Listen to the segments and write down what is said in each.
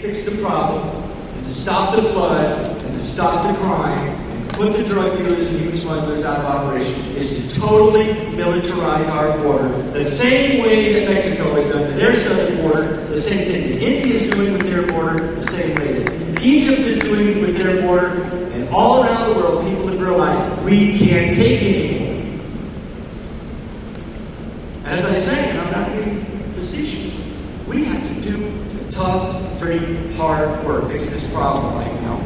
fix the problem, and to stop the flood, and to stop the crime, and put the drug dealers and human smugglers out of operation is to totally militarize our border. The same way that Mexico has done to their southern border, the same thing that India is doing with their border, the same way that Egypt is doing with their border, and all around the world, people have realized we can't take it anymore. And as I say, and I'm not being facetious, we have to do the tough, dirty, hard work fix this problem right now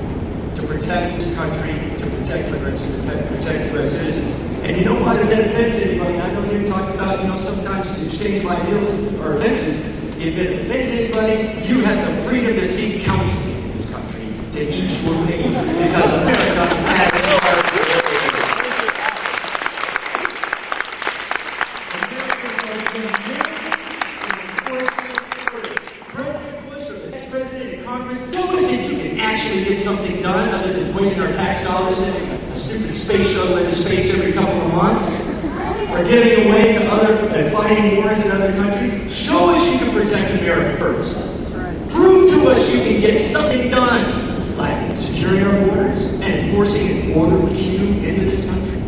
to protect this country, to protect immigrants, to protect U.S. citizens. And you know what? If that offends anybody, I know they've talked about, sometimes the exchange of ideals are offensive. If it offends anybody, you have the freedom to seek counsel in this country to ease your pain, because America has get something done other than wasting our tax dollars sending a stupid space shuttle into space every couple of months, or giving away to other and fighting wars in other countries. Show us you can protect America first. Prove to us you can get something done, like securing our borders and enforcing an orderly queue into this country.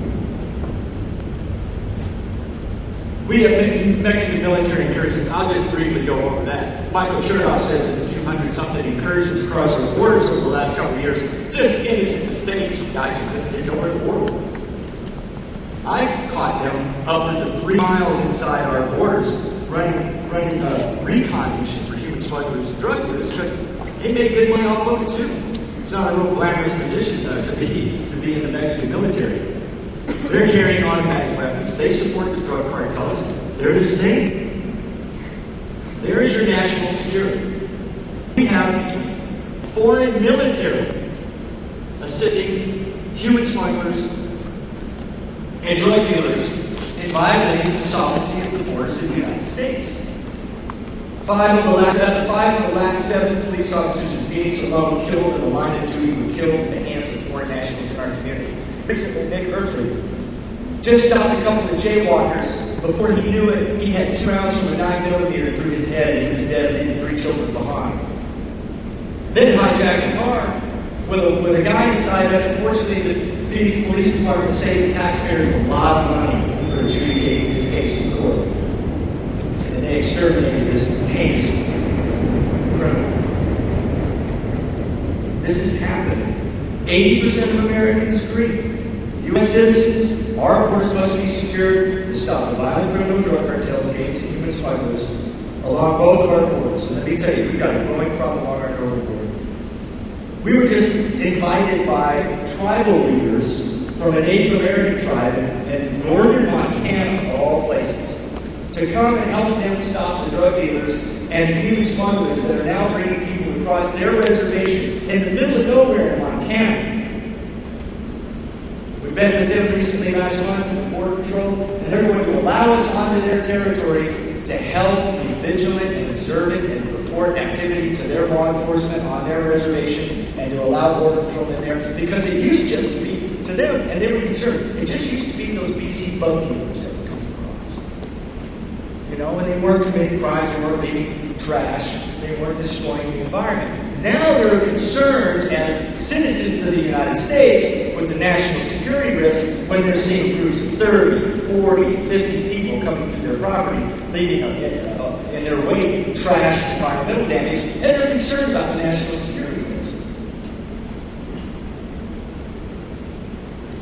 We have Mexican military incursions. I'll just briefly go over that. Michael Chertoff says that the 200-something incursions across our borders over the last couple of years, just innocent mistakes from guys who just didn't know where the border was. I've caught them upwards of 3 miles inside our borders running a recon mission for human smugglers and drug dealers because they make good money off of it too. It's not a real glamorous position to be in the Mexican military. They're carrying automatic weapons. They support the drug cartels. They're the same. There is your national security. We have foreign military assisting human smugglers and drug dealers in violating the sovereignty of the borders of the United States. Five of the last 7 police officers in Phoenix alone killed in the line of duty were killed at the hands of foreign nationals in our community. Recently, Nick Earthley just stopped a couple of jaywalkers. Before he knew it, he had 2 rounds from a 9mm through his head, and he was dead, leaving 3 children behind. Then hijacked a car with a guy inside it. Unfortunately, the Phoenix Police Department saved the taxpayers a lot of money for adjudicating his case in court. And they exterminated this heinous criminal. This is happening. 80% of Americans agree. U.S. citizens, our borders must be secured to stop the violent criminal drug cartels, gangs, and human smugglers along both of our borders. And let me tell you, we've got a growing problem along our northern border. We were just invited by tribal leaders from a Native American tribe in northern Montana, of all places, to come and help them stop the drug dealers and human smugglers that are now bringing people across their reservation in the middle of nowhere in Montana. We met with them recently last month with Border Patrol, and they're going to allow us onto their territory to help be vigilant and observant and report activity to their law enforcement on their reservation and to allow Border Patrol in there, because it used just to be to them, and they were concerned. It just used to be those BC bug dealers that would come across. And they weren't committing crimes, they weren't leaving trash, they weren't destroying the environment. Now they're concerned as citizens of the United States with the national security risk when they're seeing groups of 30, 40, 50 people coming through their property, leaving in their wake trash and environmental damage, and they're concerned about the national security risk.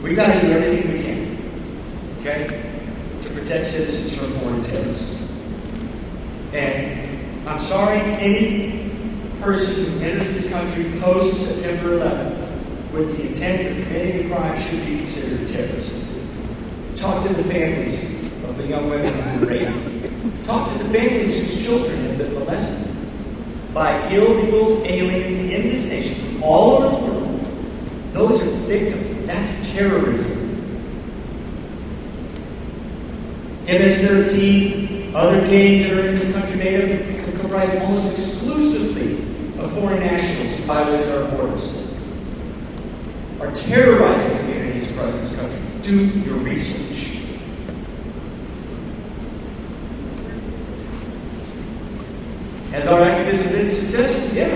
We've got to do everything we can, okay, to protect citizens from foreign terrorists. And I'm sorry, any person who enters this country post-September 11th with the intent of committing a crime should be considered a terrorist. Talk to the families of the young women who were raped. Talk to the families whose children have been molested by illegal aliens in this nation from all over the world. Those are victims. That's terrorism. MS-13, other gangs that are in this country made up comprise almost exclusively of foreign nationals who violate our borders, are terrorizing communities across this country. Do your research. Has our activism been successful? Yeah.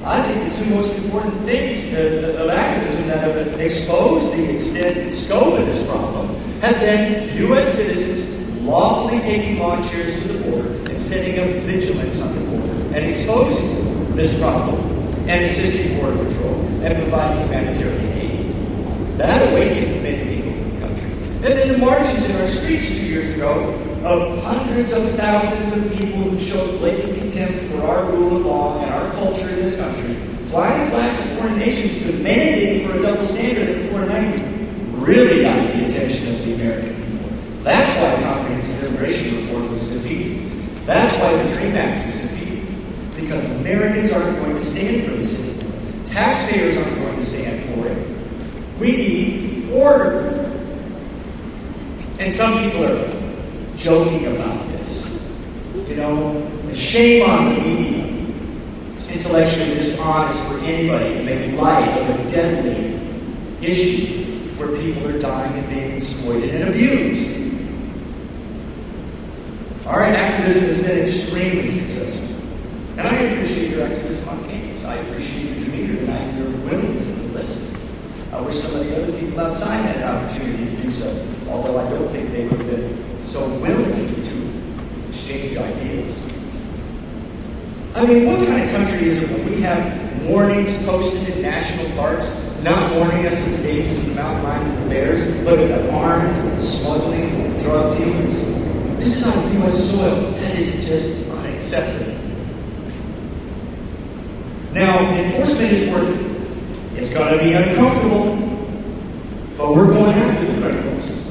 I think the two most important things of activism that have exposed the extent and scope of this problem have been U.S. citizens lawfully taking lawn chairs to the border and setting up vigilance on the border and exposing this problem and assisting Border Patrol and providing humanitarian aid. That awakened many people in the country. And then the marches in our streets 2 years ago of hundreds of thousands of people who showed blatant contempt for our rule of law and our culture in this country, flying flags of foreign nations, demanding for a double standard in foreign language, really got the attention of the American people. That's why comprehensive immigration reform was defeated. That's why the DREAM Act was defeated. Because Americans aren't going to stand for this anymore. Taxpayers aren't going to stand for it. We need order. And some people are joking about this. You know, shame on the media. It's intellectually dishonest for anybody to make light of a deadly issue where people are dying and being exploited and abused. Our activism has been extremely successful. And I appreciate your activism on campus. I appreciate your demeanor and your willingness to listen. I wish some of the other people outside had an opportunity to do so, although I don't think they would have been so willing to exchange ideas. I mean, what kind of country is it when we have warnings posted in national parks, not warning us of the dangers of the mountain lions and the bears, but of the armed, smuggling, drug dealers? This is on U.S. soil. That is just unacceptable. Now, enforcement is working. It's going to be uncomfortable, but we're going after the criminals.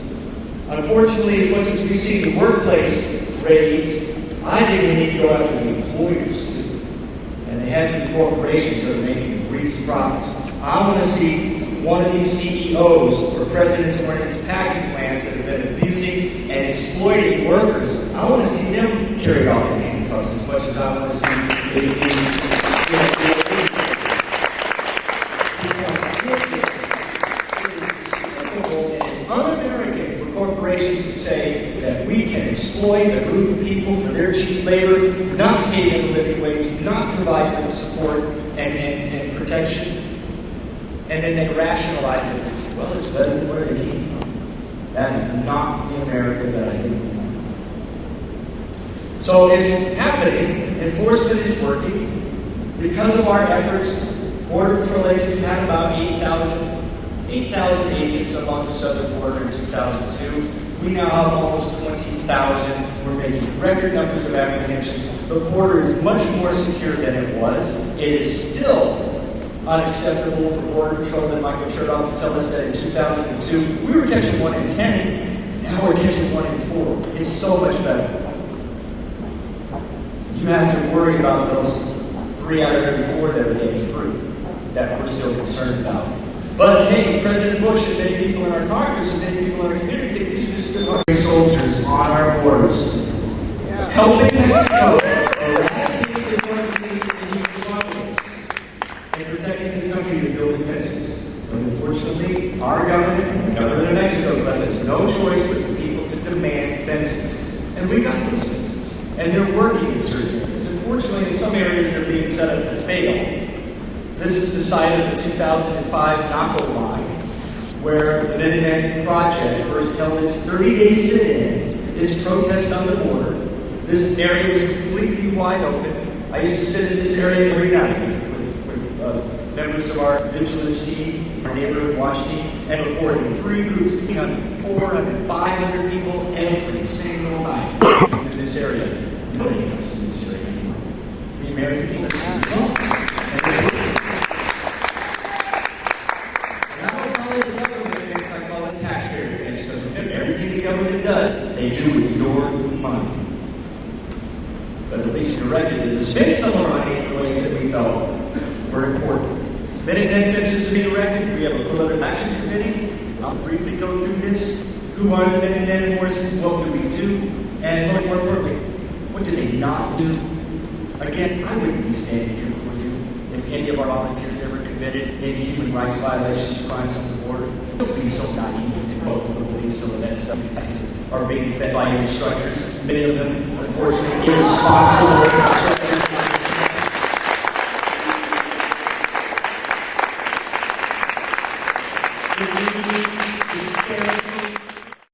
Unfortunately, as much as we've seen the workplace raids, I think we need to go after the employers too. And they have some corporations that are making egregious profits. I want to see one of these CEOs or presidents of one of these package plants that have been abusing and exploiting workers. I want to see them carried off in handcuffs as much as I want to see It's un-American for corporations to say that we can exploit a group of people for their cheap labor, not pay them a living wage, not provide them support and protection, and then they rationalize it as, well, it's better than where they came from. That is not the America that I think we want. So it's happening. Enforcement is working. Because of our efforts, Border Patrol agents had about 8,000 agents along the southern border in 2002. We now have almost 20,000. We're making record numbers of apprehensions. The border is much more secure than it was. It is still unacceptable for Border Patrol and Michael Chertoff to tell us that in 2002 we were catching 1 in 10. Now we're catching 1 in 4. It's so much better. You have to worry about those 3 out of every 4 that are getting through that we're still concerned about. But hey, President Bush and many people in our Congress and many people in our community think these are just good soldiers on our borders, helping Mexico eradicate the drug use and human smugglers, and protecting this country and building fences. But unfortunately, our government, the government of Mexico, has left us no choice but for people to demand fences. And we got those fences. And they're working in certain areas. Unfortunately, in some areas, they're being set up to fail. This is the site of the 2005 Naco line, where the Minuteman Project first held its 30-day sit-in, its protest on the border. This area was completely wide open. I used to sit in this area every night with members of our vigilance team, our neighborhood watch team, and reporting 3 groups of 400, 500 people every single night into this area. Nobody comes to this area anymore. The American people have seen results. They do with your money. But at least directed to spend some of our money in the ways that we felt were important. Minutemen fences are being erected. We have a political action committee. I'll briefly go through this. Who are the Minutemen and what do we do? And more importantly, what do they not do? Again, I wouldn't be standing here for you if any of our volunteers ever committed any human rights violations, crimes on the border. Don't be so naive to quote the police some of that stuff. Are being fed by instructors, many of them, unfortunately, irresponsible instructors. Good evening.